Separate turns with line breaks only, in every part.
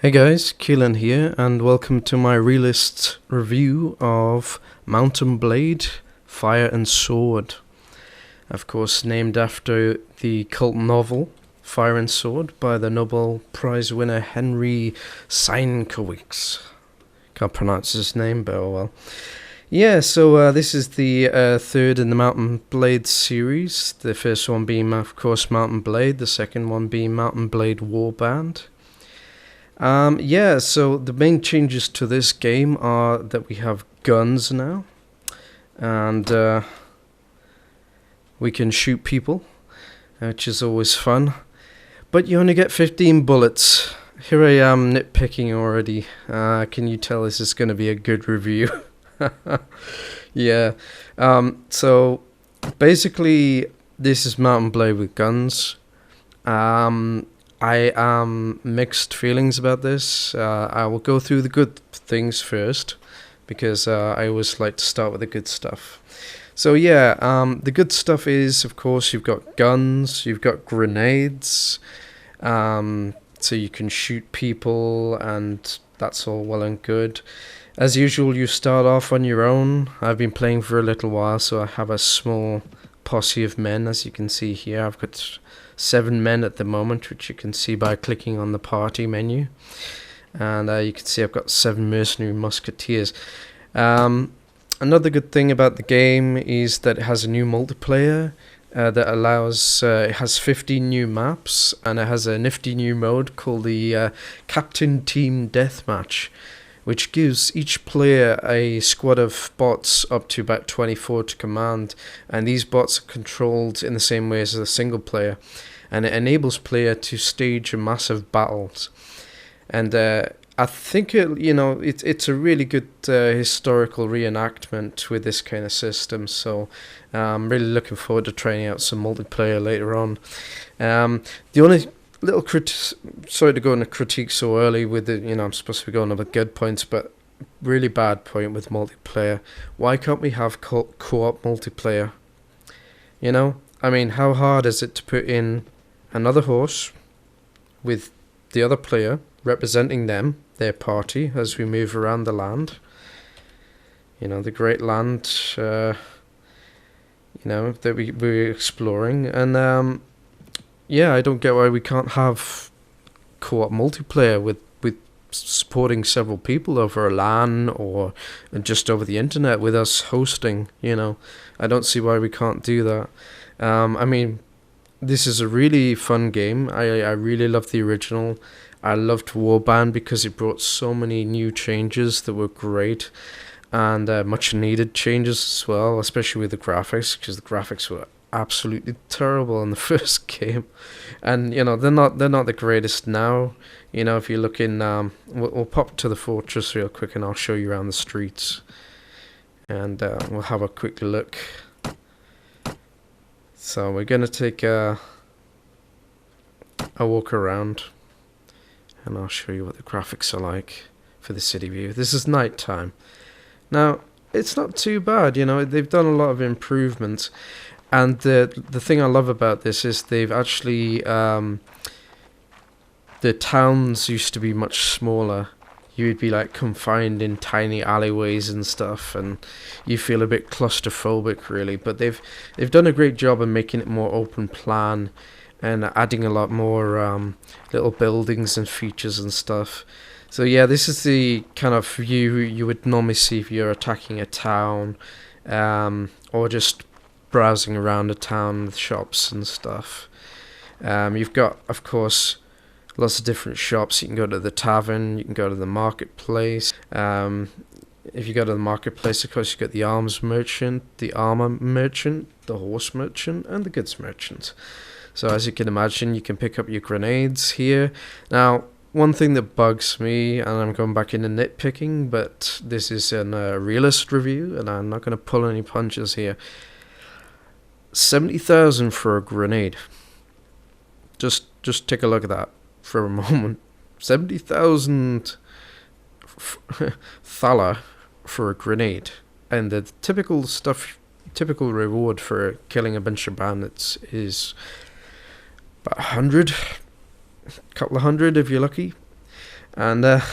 Hey guys, Coolit here, and welcome to my realist review of Mountain Blade, Fire and Sword. Of course, named after the cult novel Fire and Sword by the Nobel Prize winner Henry Sienkiewicz. Can't pronounce his name, but oh well. Yeah, so this is the third in the Mountain Blade series. The first one being, of course, Mountain Blade. The second one being Mountain Blade Warband. Yeah, so the main changes to this game are that we have guns now, and we can shoot people, which is always fun, but you only get 15 bullets. Here I am nitpicking already. Can you tell this is going to be a good review? Yeah, so basically this is Mountain Blade with guns. I am mixed feelings about this. I will go through the good things first, because I always like to start with the good stuff. So yeah, the good stuff is, of course, you've got guns, you've got grenades, so you can shoot people, and that's all well and good. As usual, you start off on your own. I've been playing for a little while, so I have a small posse of men, as you can see here. I've got 7 men at the moment, which you can see by clicking on the party menu, and you can see I've got 7 mercenary musketeers. Another good thing about the game is that it has a new multiplayer that allows, it has 15 new maps, and it has a nifty new mode called the Captain Team Deathmatch, which gives each player a squad of bots up to about 24 to command, and these bots are controlled in the same way as a single player, and it enables player to stage massive battles. And I think it's a really good historical reenactment with this kind of system, so I'm really looking forward to trying out some multiplayer later on. The only little sorry to go into critique so early with the, I'm supposed to be going over good points, but really bad point with multiplayer. Why can't we have co-op multiplayer? I mean, how hard is it to put in another horse with the other player representing them, their party, as we move around the land? The great land, that we're exploring, and yeah, I don't get why we can't have co-op multiplayer with supporting several people over a LAN or just over the internet with us hosting. I don't see why we can't do that. I mean, this is a really fun game. I really love the original. I loved Warband because it brought so many new changes that were great, and much needed changes as well, especially with the graphics, because the graphics were absolutely terrible in the first game, and they're not the greatest now. If you look in, we'll pop to the fortress real quick and I'll show you around the streets, and we'll have a quick look. So we're gonna take a walk around, and I'll show you what the graphics are like for the city view. This is night time. Now it's not too bad, they've done a lot of improvements. And the thing I love about this is they've actually, the towns used to be much smaller. You would be like confined in tiny alleyways and stuff, and you feel a bit claustrophobic really. But they've done a great job of making it more open plan and adding a lot more little buildings and features and stuff. So yeah, this is the kind of view you would normally see if you're attacking a town, or just browsing around a town with shops and stuff. You've got, of course, lots of different shops. You can go to the tavern, you can go to the marketplace. If you go to the marketplace, of course, you've got the arms merchant, the armor merchant, the horse merchant, and the goods merchant. So as you can imagine, you can pick up your grenades here. Now, one thing that bugs me, and I'm going back into nitpicking, but this is a realist review, and I'm not going to pull any punches here. 70,000 for a grenade. Just take a look at that for a moment. 70,000 thaler for a grenade, and the typical reward for killing a bunch of bandits is about 100, couple of hundred if you're lucky. And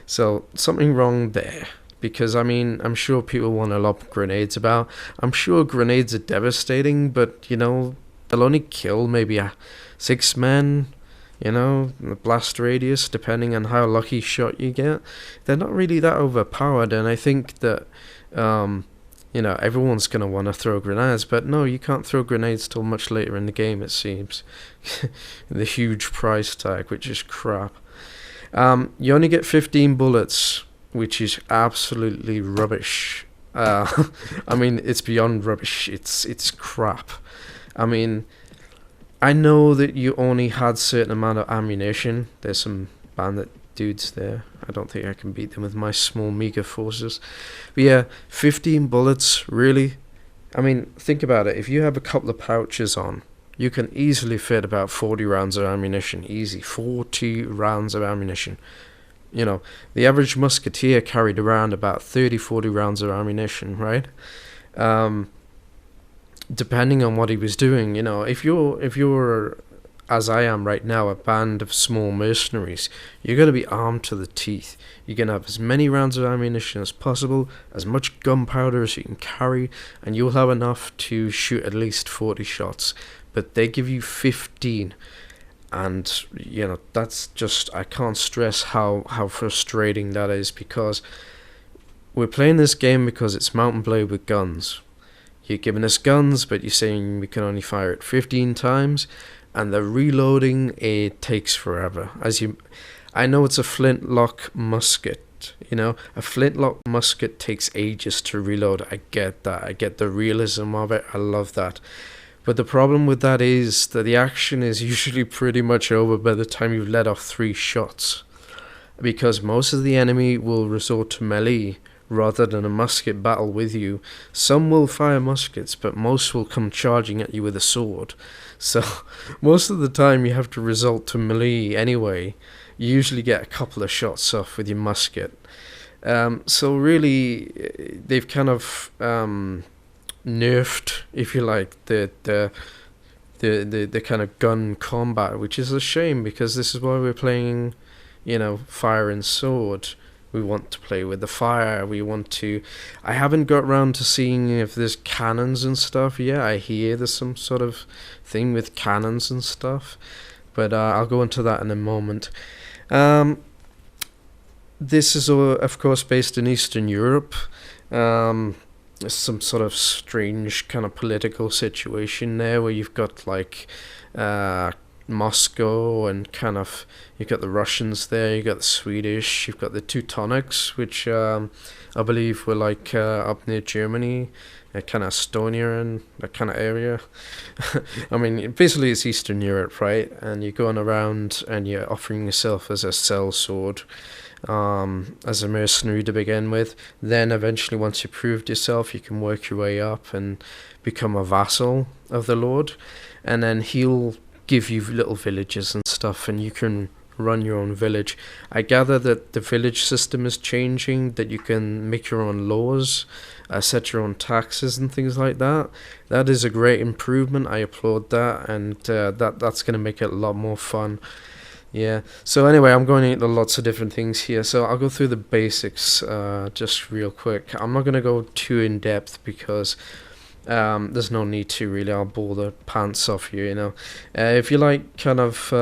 so something wrong there. Because I mean, I'm sure people want to lob grenades about. I'm sure grenades are devastating, but you know, they'll only kill maybe 6 men. You know, the blast radius, depending on how lucky shot you get. They're not really that overpowered, and I think that you know, everyone's going to want to throw grenades, but no, you can't throw grenades till much later in the game, it seems. The huge price tag, which is crap. You only get 15 bullets, which is absolutely rubbish. I mean, it's beyond rubbish. It's crap. I mean, I know that you only had certain amount of ammunition. There's some bandit dudes there. I don't think I can beat them with my small meager forces. But yeah, 15 bullets, really? I mean, think about it. If you have a couple of pouches on, you can easily fit about 40 rounds of ammunition. Easy. 40 rounds of ammunition. You know, the average musketeer carried around about 30-40 rounds of ammunition, right? Depending on what he was doing, you know, if you're as I am right now, a band of small mercenaries, you're going to be armed to the teeth. You're going to have as many rounds of ammunition as possible, as much gunpowder as you can carry, and you'll have enough to shoot at least 40 shots. But they give you 15. And, you know, that's just, I can't stress how frustrating that is, because we're playing this game because it's Mount and Blade with guns. You're giving us guns, but you're saying we can only fire it 15 times. And the reloading, it takes forever. I know it's a flintlock musket, you know. A flintlock musket takes ages to reload. I get that. I get the realism of it. I love that. But the problem with that is that the action is usually pretty much over by the time you've let off 3 shots. Because most of the enemy will resort to melee rather than a musket battle with you. Some will fire muskets, but most will come charging at you with a sword. So most of the time you have to resort to melee anyway. You usually get a couple of shots off with your musket. So really, they've kind of nerfed, if you like, the kind of gun combat, which is a shame, because this is why we're playing, you know, fire and sword. We want to play with the fire. We want to... I haven't got around to seeing if there's cannons and stuff yet. I hear there's some sort of thing with cannons and stuff. But I'll go into that in a moment. This is, of course, based in Eastern Europe. Some sort of strange kind of political situation there where you've got, like... Moscow, and kind of you've got the Russians there, you've got the Swedish, you've got the Teutonics, which I believe were like up near Germany, kind of Estonia and that kind of area. I mean, basically it's Eastern Europe, right? And you're going around and you're offering yourself as a sellsword, as a mercenary to begin with. Then eventually, once you proved yourself, you can work your way up and become a vassal of the Lord, and then he'll give you little villages and stuff, and you can run your own village. I gather that the village system is changing, that you can make your own laws, set your own taxes and things like that. That is a great improvement. I applaud that, and that's going to make it a lot more fun. Yeah, so anyway, I'm going into lots of different things here, so I'll go through the basics just real quick. I'm not going to go too in depth because there's no need to, really. I'll bore the pants off you, you know. If you like kind of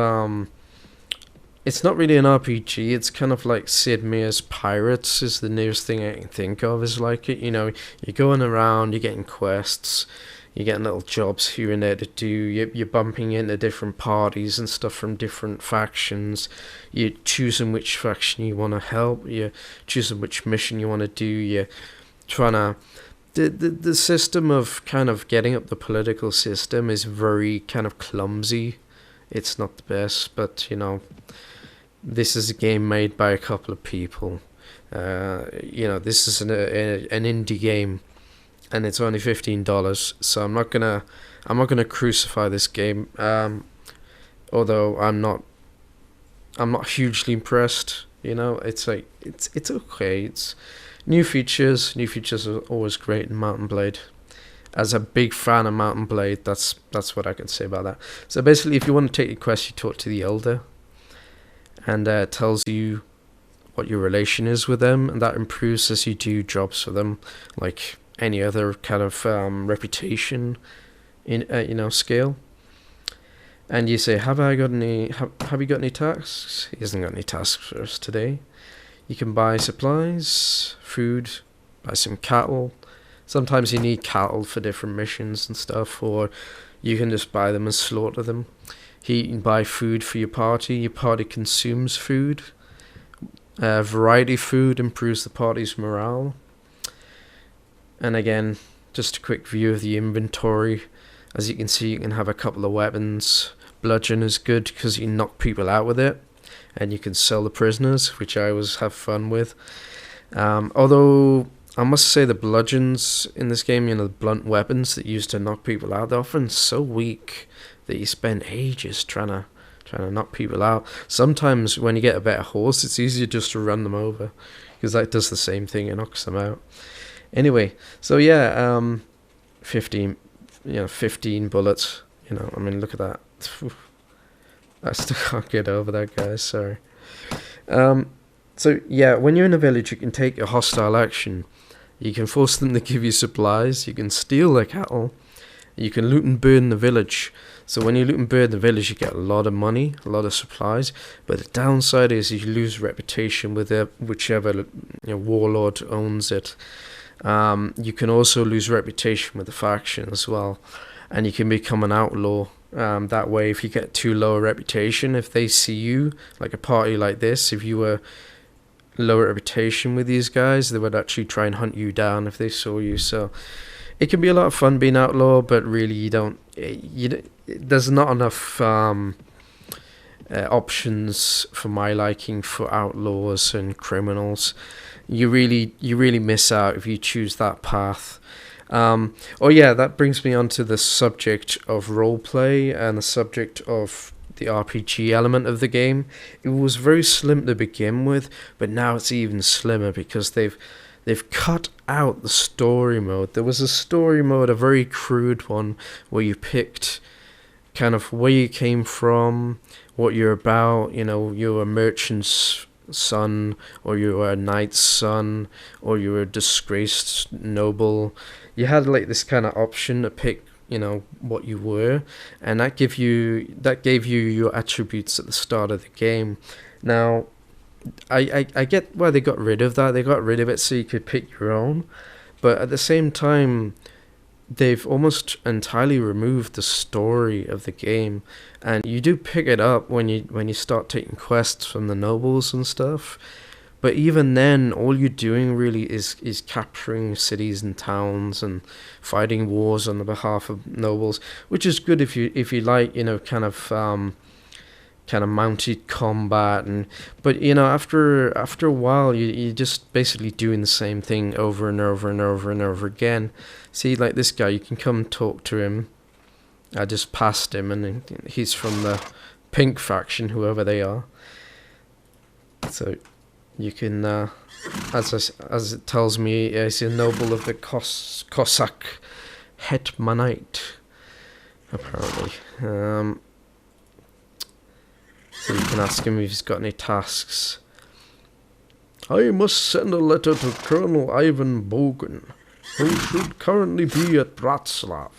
it's not really an RPG, it's kind of like Sid Meier's Pirates is the nearest thing I can think of is like it, you know. You're going around, you're getting quests, you're getting little jobs here and there to do, you're bumping into different parties and stuff from different factions, you're choosing which faction you want to help, you're choosing which mission you want to do, you're trying to... The system of kind of getting up the political system is very kind of clumsy. It's not the best, but, you know, this is a game made by a couple of people. You know, this is an indie game, and it's only $15. So I'm not gonna crucify this game. Although I'm not hugely impressed. You know, it's like it's okay. It's new features are always great in Mount and Blade. As a big fan of Mount and Blade, that's what I can say about that. So basically, if you want to take your quest, you talk to the Elder. and it tells you what your relation is with them, and that improves as you do jobs for them, like any other kind of reputation in scale. And you say, have you got any tasks? He hasn't got any tasks for us today. You can buy supplies, food, buy some cattle. Sometimes you need cattle for different missions and stuff, or you can just buy them and slaughter them. You can buy food for your party. Your party consumes food. Variety food improves the party's morale. And again, just a quick view of the inventory. As you can see, you can have a couple of weapons. Bludgeon is good because you can knock people out with it, and you can sell the prisoners, which I always have fun with. Although I must say the bludgeons in this game, the blunt weapons that you use to knock people out, they're often so weak that you spend ages trying to knock people out. Sometimes when you get a better horse, it's easier just to run them over, because that does the same thing, it knocks them out. Anyway, so yeah, 15 bullets. I mean, look at that. I still can't get over that, guys. Sorry. So yeah, when you're in a village, you can take a hostile action. You can force them to give you supplies. You can steal their cattle. You can loot and burn the village. So when you loot and burn the village, you get a lot of money, a lot of supplies. But the downside is you lose reputation with whichever warlord owns it. You can also lose reputation with the faction as well, and you can become an outlaw. That way, if you get too low a reputation, if they see you, like a party like this, if you were lower reputation with these guys, they would actually try and hunt you down if they saw you. So it can be a lot of fun being outlaw, but really there's not enough options for my liking for outlaws and criminals. You really miss out if you choose that path. That brings me on to the subject of roleplay and the subject of the RPG element of the game. It was very slim to begin with, but now it's even slimmer because they've cut out the story mode. There was a story mode, a very crude one, where you picked kind of where you came from, what you're about. You're a merchant's son, or you were a knight's son, or you were a disgraced noble. You had like this kind of option to pick what you were, and that gave you your attributes at the start of the game. Now I get why they got rid of that. They got rid of it so you could pick your own, but at the same time they've almost entirely removed the story of the game, and you do pick it up when you start taking quests from the nobles and stuff. But even then, all you're doing really is capturing cities and towns and fighting wars on the behalf of nobles, which is good if you like kind of mounted combat. But after a while, you're just basically doing the same thing over and over and over and over again. See, like this guy, you can come talk to him. I just passed him, and he's from the pink faction, whoever they are. So you can, as it tells me, he's a noble of the Cossack Hetmanate, apparently. So you can ask him if he's got any tasks. I must send a letter to Colonel Ivan Bogan, who should currently be at Bratslav.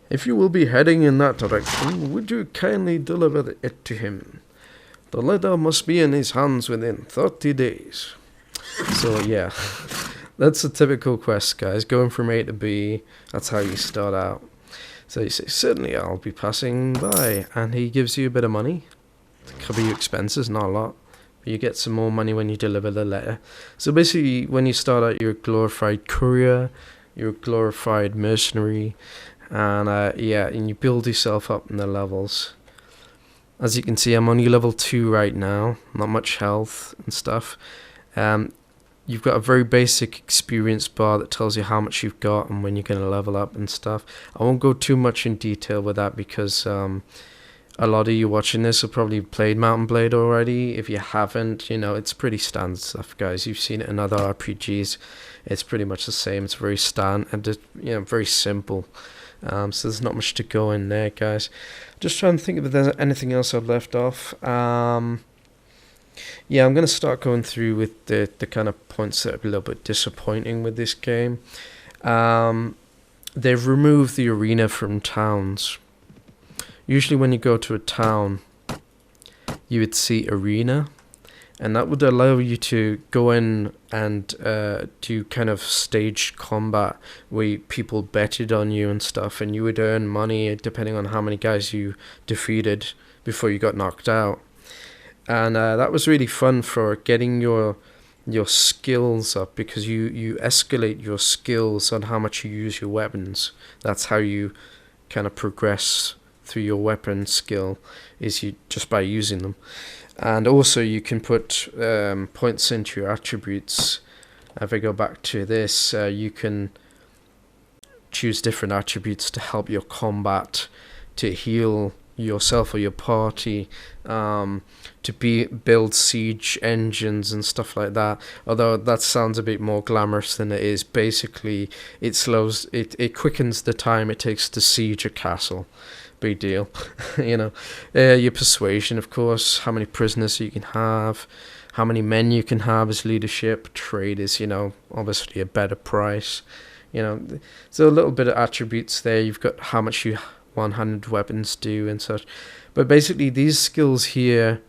If you will be heading in that direction, would you kindly deliver it to him? The letter must be in his hands within 30 days. So yeah, that's a typical quest, guys. Going from A to B, that's how you start out. So you say, certainly I'll be passing by, and he gives you a bit of money to cover your expenses, not a lot, but you get some more money when you deliver the letter. So basically, when you start out, you're a glorified courier, you're a glorified mercenary, and and you build yourself up in the levels. As you can see, I'm only level 2 right now, not much health and stuff. You've got a very basic experience bar that tells you how much you've got and when you're going to level up and stuff. I won't go too much in detail with that because a lot of you watching this have probably played Mount & Blade already. If you haven't, it's pretty standard stuff, guys. You've seen it in other RPGs. It's pretty much the same. It's very standard and very simple. So there's not much to go in there, guys. Just trying to think if there's anything else I've left off. Yeah, I'm going to start going through with the kind of points that are a little bit disappointing with this game. They've removed the arena from towns. Usually when you go to a town, you would see arena, and that would allow you to go in and do kind of staged combat where people betted on you and stuff, and you would earn money depending on how many guys you defeated before you got knocked out. And that was really fun for getting your skills up, because you escalate your skills on how much you use your weapons. That's how you kind of progress through your weapon skill, is you just by using them. And also you can put points into your attributes. If I go back to this, you can choose different attributes to help your combat, to heal yourself or your party, to build siege engines and stuff like that. Although that sounds a bit more glamorous than it is. Basically, it quickens the time it takes to siege a castle. Big deal. Your persuasion, of course, how many prisoners you can have, how many men you can have as leadership. Trade is, obviously a better price. So a little bit of attributes there. You've got how much you one-handed weapons do and such. But basically these skills here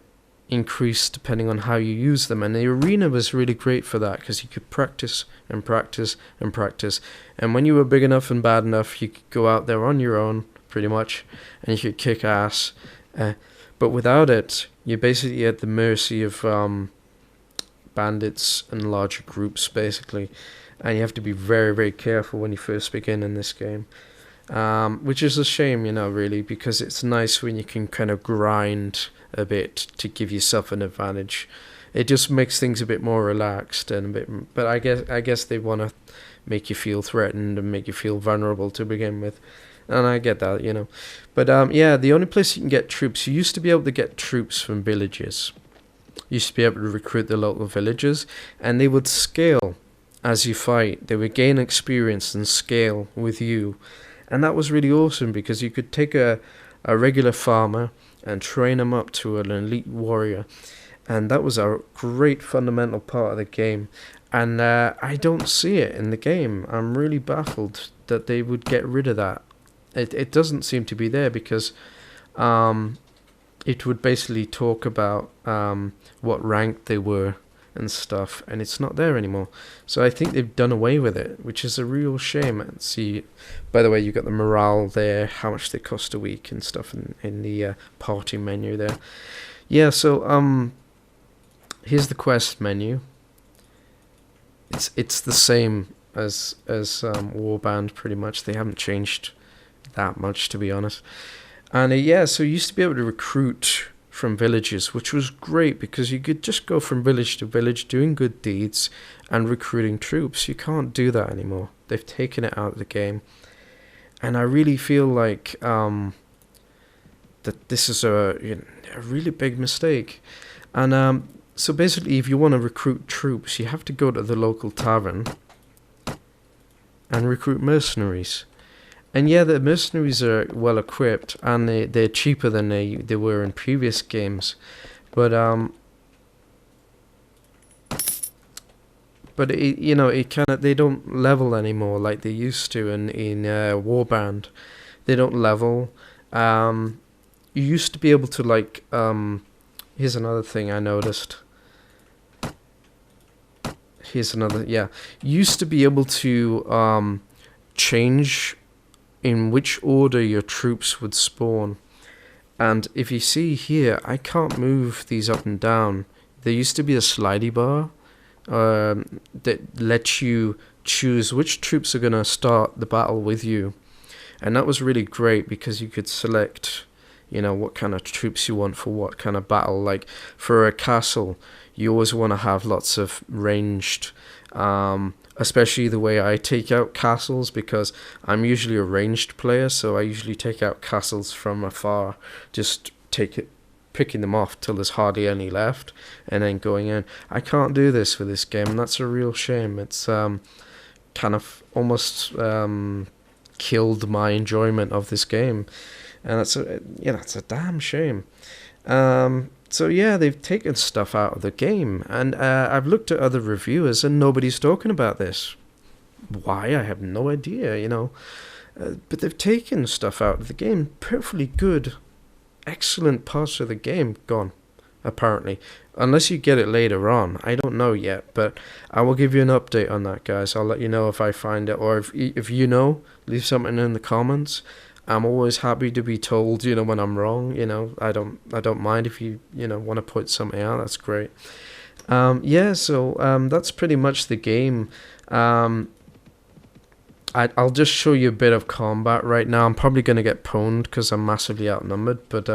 increase depending on how you use them, and the arena was really great for that, because you could practice and practice and practice, and when you were big enough and bad enough, you could go out there on your own pretty much and you could kick ass. But without it, you're basically at the mercy of bandits and larger groups basically, and you have to be very, very careful when you first begin in this game. Which is a shame, really, because it's nice when you can kind of grind a bit to give yourself an advantage. It just makes things a bit more relaxed and a bit. But I guess they want to make you feel threatened and make you feel vulnerable to begin with, and I get that, But the only place you can get troops, you used to be able to get troops from villages. You used to be able to recruit the local villagers, and they would scale as you fight. They would gain experience and scale with you. And that was really awesome, because you could take a regular farmer and train him up to an elite warrior. And that was a great fundamental part of the game. And I don't see it in the game. I'm really baffled that they would get rid of that. It doesn't seem to be there, because it would basically talk about what rank they were and stuff, and it's not there anymore. So I think they've done away with it, which is a real shame. And see, by the way, you got the morale there, how much they cost a week and stuff in the party menu there. Yeah, so here's the quest menu. It's the same as Warband pretty much. They haven't changed that much, to be honest. And so you used to be able to recruit from villages, which was great, because you could just go from village to village doing good deeds and recruiting troops. You can't do that anymore. They've taken it out of the game, and I really feel like that this is a really big mistake. And so basically, if you want to recruit troops, you have to go to the local tavern and recruit mercenaries. And the mercenaries are well equipped, and they're cheaper than they were in previous games, but it kind of, they don't level anymore like they used to in Warband. They don't level. You used to be able to here's another thing I noticed. You used to be able to change in which order your troops would spawn. And if you see here, I can't move these up and down. There used to be a slidey bar that lets you choose which troops are going to start the battle with you. And that was really great, because you could select, what kind of troops you want for what kind of battle. Like for a castle, you always want to have lots of ranged, especially the way I take out castles, because I'm usually a ranged player, so I usually take out castles from afar, just picking them off till there's hardly any left, and then going in. I can't do this with this game, and that's a real shame. It's kind of almost killed my enjoyment of this game, and it's a damn shame. So yeah, they've taken stuff out of the game, and I've looked at other reviewers, and nobody's talking about this. Why? I have no idea, you know. But they've taken stuff out of the game. Perfectly good, excellent parts of the game gone, apparently. Unless you get it later on. I don't know yet, but I will give you an update on that, guys. I'll let you know if I find it, or if you know, leave something in the comments. I'm always happy to be told, you know, when I'm wrong. You know, I don't mind if you want to put something out. That's great. Yeah, so that's pretty much the game. I'll just show you a bit of combat right now. I'm probably going to get pwned because I'm massively outnumbered, but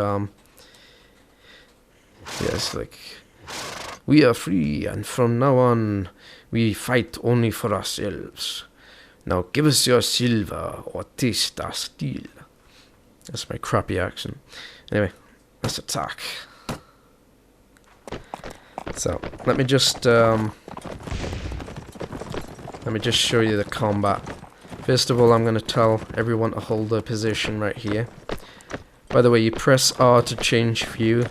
yes, like, we are free, and from now on, we fight only for ourselves. Now give us your silver or taste our steel. That's my crappy accent. Anyway, let's attack. So let me just show you the combat. First of all, I'm going to tell everyone to hold their position right here. By the way, you press R to change view.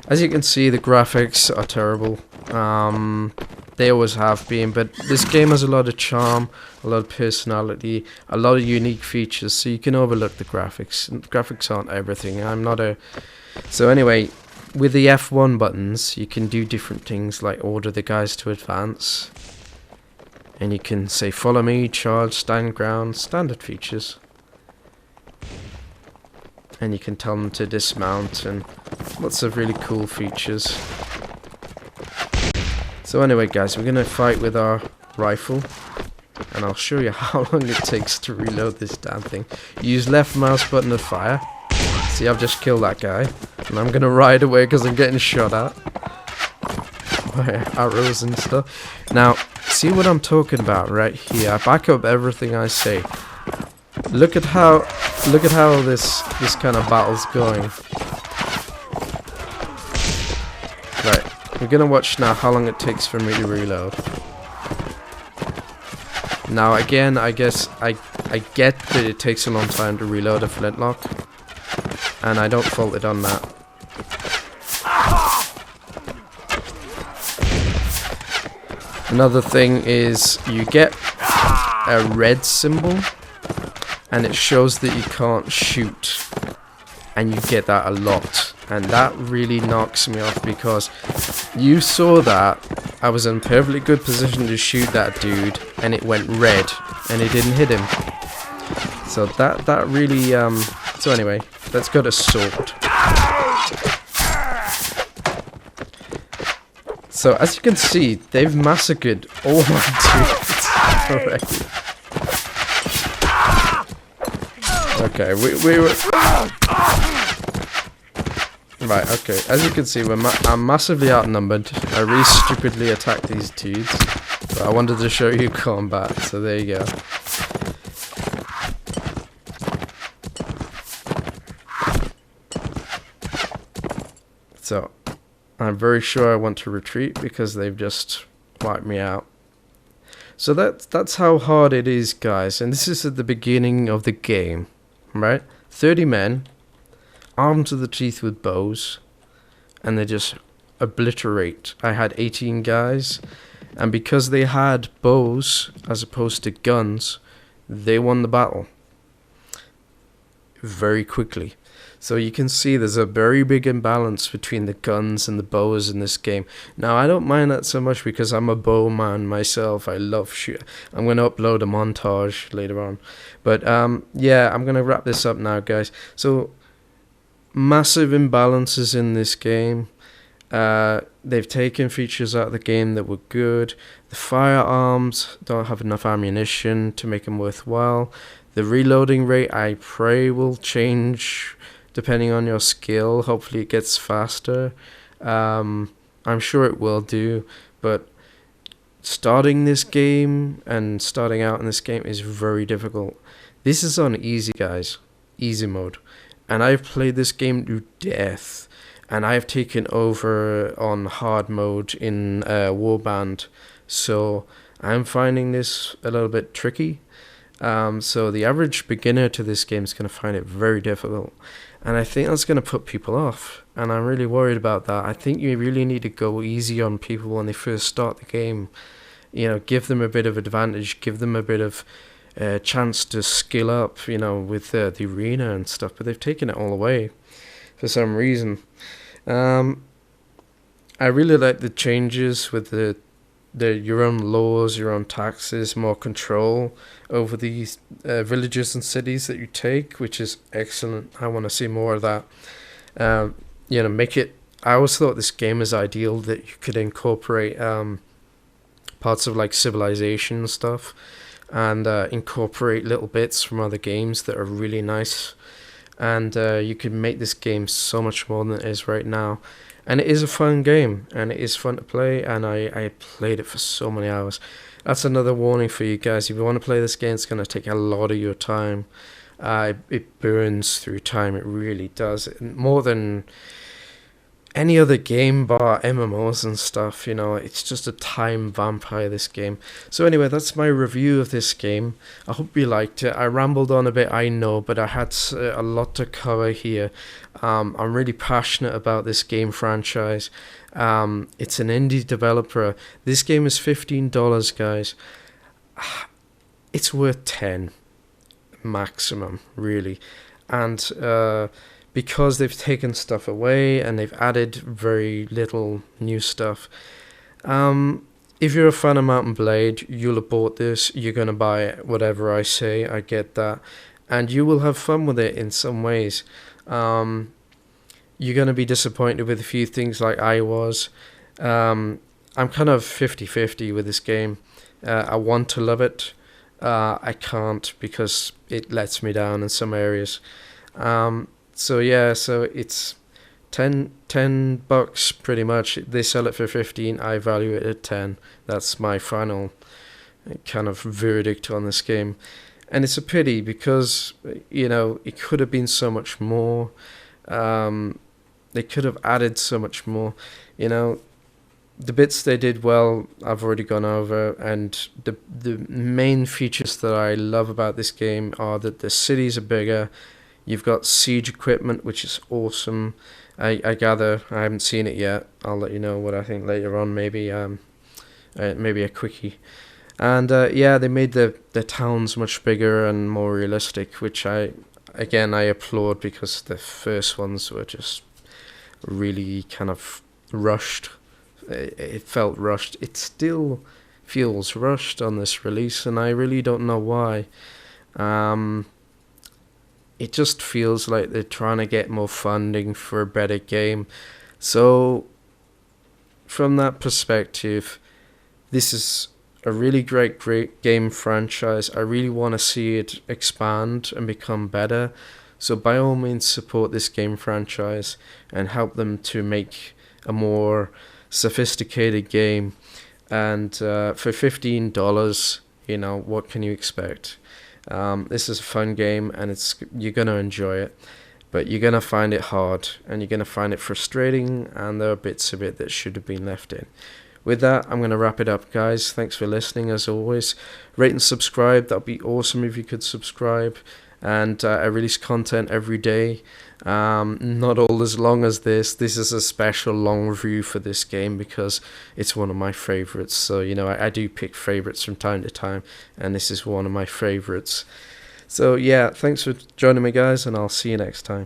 As you can see, the graphics are terrible. They always have been, but this game has a lot of charm, a lot of personality, a lot of unique features, so you can overlook the graphics. Graphics aren't everything. So anyway, with the F1 buttons, you can do different things like order the guys to advance. And you can say follow me, charge, stand ground, standard features. And you can tell them to dismount, and lots of really cool features. So anyway, guys, we're going to fight with our rifle, and I'll show you how long it takes to reload this damn thing. Use left mouse button to fire. See, I've just killed that guy, and I'm going to ride away because I'm getting shot at by arrows and stuff. Now, see what I'm talking about right here. I back up everything I say. Look at how this kind of battle's going. Right. We're gonna watch now how long it takes for me to reload. Now again, I guess I get that it takes a long time to reload a flintlock, and I don't fault it on that. Another thing is you get a red symbol, and it shows that you can't shoot, and you get that a lot. And that really knocks me off, because you saw that I was in perfectly good position to shoot that dude, and it went red, and it didn't hit him. So that really so anyway, let's go to sword. So as you can see, they've massacred all my dudes already. Okay, we were right. Okay, as you can see, I'm massively outnumbered. I really stupidly attacked these dudes, but I wanted to show you combat. So there you go. So I'm very sure I want to retreat because they've just wiped me out. So that's how hard it is, guys. And this is at the beginning of the game, right? 30 men, armed to the teeth with bows, and they just obliterate. I had 18 guys, and because they had bows as opposed to guns, they won the battle very quickly. So you can see there's a very big imbalance between the guns and the bows in this game. Now, I don't mind that so much because I'm a bowman myself. I love shoot. I'm going to upload a montage later on. But yeah, I'm going to wrap this up now, guys. So, massive imbalances in this game. They've taken features out of the game that were good. The firearms don't have enough ammunition to make them worthwhile. The reloading rate, I pray, will change depending on your skill. Hopefully it gets faster. I'm sure it will do, but starting this game and starting out in this game is very difficult. This is on easy, guys. Easy mode. And I've played this game to death. And I've taken over on hard mode in Warband. So I'm finding this a little bit tricky. So the average beginner to this game is going to find it very difficult. and I think that's going to put people off, and I'm really worried about that. I think you really need to go easy on people when they first start the game. You know, give them a bit of advantage, give them a bit of chance to skill up, you know, with the arena and stuff, but they've taken it all away for some reason. I really like the changes with the your own laws, your own taxes, more control over these villages and cities that you take, which is excellent. I want to see more of that. You know, make it. I always thought this game is ideal that you could incorporate parts of like civilization and stuff, and incorporate little bits from other games that are really nice. And you could make this game so much more than it is right now. And it is a fun game, and it is fun to play, and I played it for so many hours. That's another warning for you guys. If you want to play this game, it's going to take a lot of your time. It burns through time, it really does. More than any other game bar MMOs and stuff, you know, it's just a time vampire, this game. So anyway, that's my review of this game. I hope you liked it. I rambled on a bit, I know, but I had a lot to cover here. I'm really passionate about this game franchise. It's an indie developer. This game is $15, guys. It's worth 10 maximum, really. And because they've taken stuff away and they've added very little new stuff. If you're a fan of Mountain Blade, you'll have bought this. You're going to buy whatever I say. I get that. And you will have fun with it in some ways. You're going to be disappointed with a few things like I was. I'm kind of 50-50 with this game. I want to love it. I can't because it lets me down in some areas. So yeah, so it's $10 pretty much. They sell it for 15. I value it at 10. That's my final kind of verdict on this game. And it's a pity because, you know, it could have been so much more. They could have added so much more. You know, the bits they did well, I've already gone over. And the main features that I love about this game are that the cities are bigger. You've got siege equipment, which is awesome. I gather, I haven't seen it yet. I'll let you know what I think later on, maybe maybe a quickie. And yeah, they made the towns much bigger and more realistic, which I applaud because the first ones were just really kind of rushed. It felt rushed. It still feels rushed on this release, and I really don't know why. It just feels like they're trying to get more funding for a better game. So, from that perspective, this is a really great game franchise. I really want to see it expand and become better. So, by all means, support this game franchise and help them to make a more sophisticated game. And for $15, you know, what can you expect? This is a fun game, and you're going to enjoy it, but you're going to find it hard, and you're going to find it frustrating, and there are bits of it that should have been left in. With that, I'm going to wrap it up, guys. Thanks for listening, as always. Rate and subscribe. That would be awesome if you could subscribe. And I release content every day. Not all as long as this. This is a special long review for this game because it's one of my favorites. So, you know, I do pick favorites from time to time, and this is one of my favorites. So, yeah, thanks for joining me, guys, and I'll see you next time.